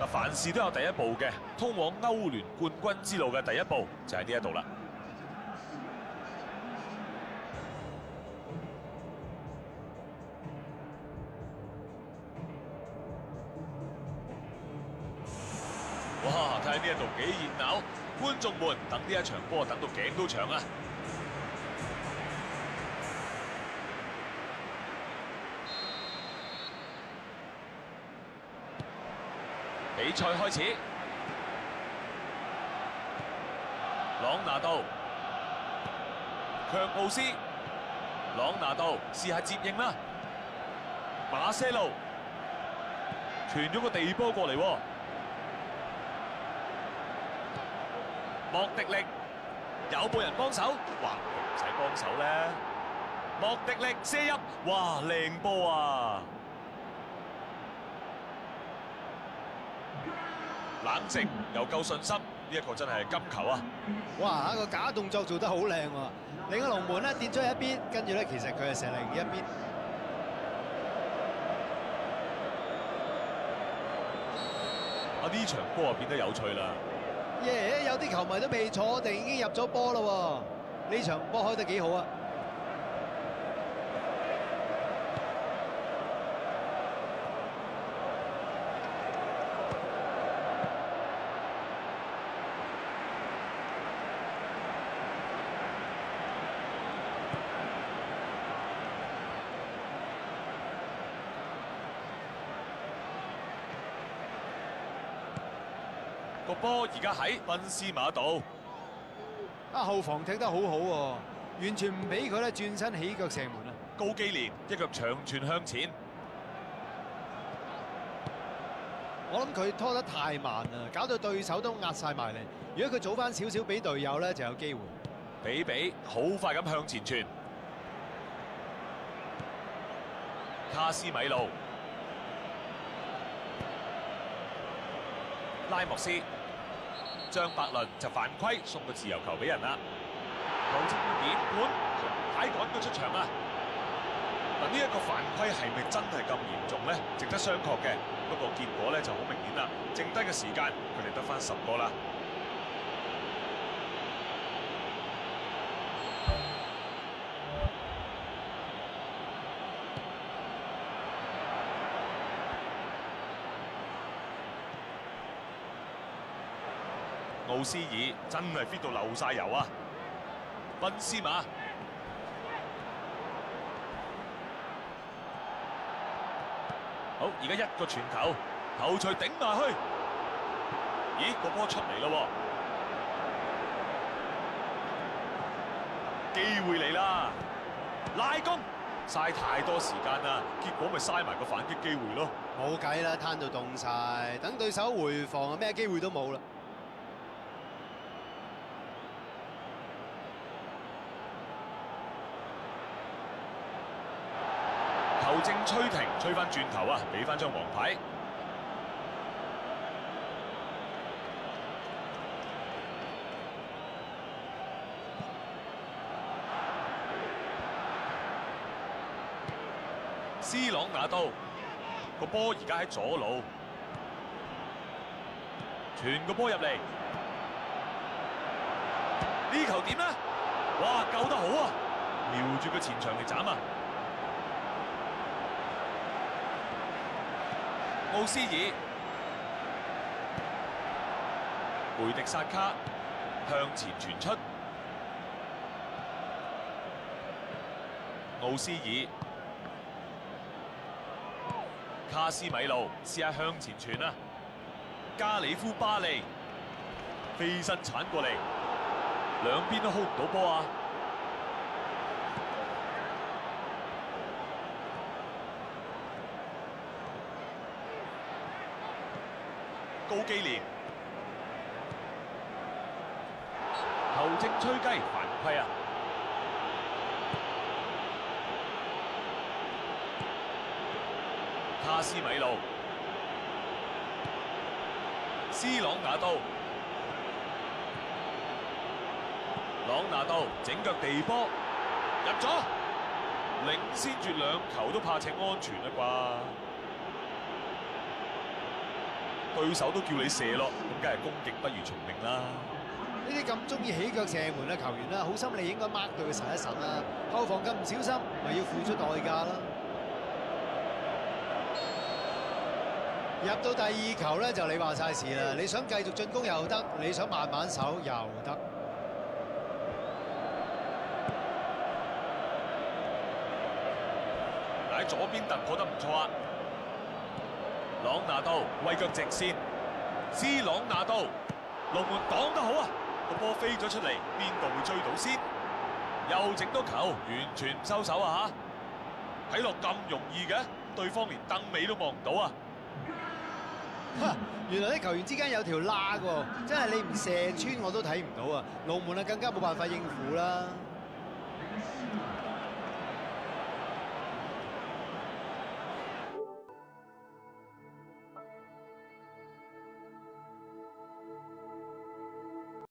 嗱，凡事都有第一步嘅，通往歐聯冠軍之路嘅第一步就喺呢一度啦。哇！睇下呢一度幾熱鬧，觀眾們等呢一場波等到頸都長啊！比賽開始，朗拿度、卻奧斯、朗拿度試下接應啦，馬些路傳咗個地波過嚟喎，莫迪力有冇人幫手？哇，唔使幫手咧，莫迪力射入，哇，靚波啊！冷靜又夠信心，呢一個真係金球啊！哇！個假動作做得好靚喎，另一龍門咧跌咗一邊，跟住咧其實佢係射另一邊。啊！呢場波啊變得有趣啦！耶！有啲球迷都未坐定已經入咗波啦喎，呢場波開得幾好啊！個波而家喺賓斯馬度，後防踢得好好喎，完全唔俾佢咧轉身起腳射門啊！高基連一腳長傳向前，我諗佢拖得太慢啦，搞到對手都壓晒埋嚟。如果佢早翻少少俾隊友咧，就有機會。比好快咁向前傳，卡斯米路、拉莫斯。張伯倫就犯規，送個自由球俾人啦。球證點判，紅牌趕佢出場啊！嗱，呢一個犯規係咪真係咁嚴重咧？值得商榷嘅。不過結果咧就好明顯啦，剩低嘅時間佢哋得返10個啦。奧斯爾真係 fit 到流晒油啊！賓斯馬好，而家一個傳球，頭槌頂埋去，咦，個波出嚟咯喎，機會嚟啦，拉弓，嘥太多時間啦，結果咪嘥埋個反擊機會咯。冇計啦，攤到凍晒，等對手回防啊，咩機會都冇啦。球證吹停，吹翻轉頭啊，俾翻張黃牌。斯朗拿度個波而家喺左路，傳個波入嚟，呢球點呢？哇，救得好啊！瞄住個前場嚟斬啊！奧斯爾、梅迪薩卡向前傳出，奧斯爾、卡斯米路試下向前傳啊！加里夫巴利飛身鏟過嚟，兩邊都 hold 唔到波啊！高基連，球證吹雞犯規啊！卡斯米路、斯朗拿度、朗拿度整腳地波入咗，領先住2球都怕稱安全啦啩？對手都叫你射咯，咁梗係攻擊不如從命啦。呢啲咁中意起腳射門嘅球員啦，好心你應該 mark 到佢實一實啦。後防咁唔小心，咪要付出代價啦。入到第2球咧，就你話晒事啦。你想繼續進攻又得，你想慢慢守又得。喺左邊突破得唔錯啊！朗拿度為腳直線，斯朗拿度龍門擋得好啊！個波飛咗出嚟，邊度會追到先？又整多球，完全唔收手啊！嚇，睇落咁容易嘅，對方連凳尾都望唔到啊！原來啲球員之間有條罅喎，真係你唔射穿我都睇唔到啊！龍門啊更加冇辦法應付啦。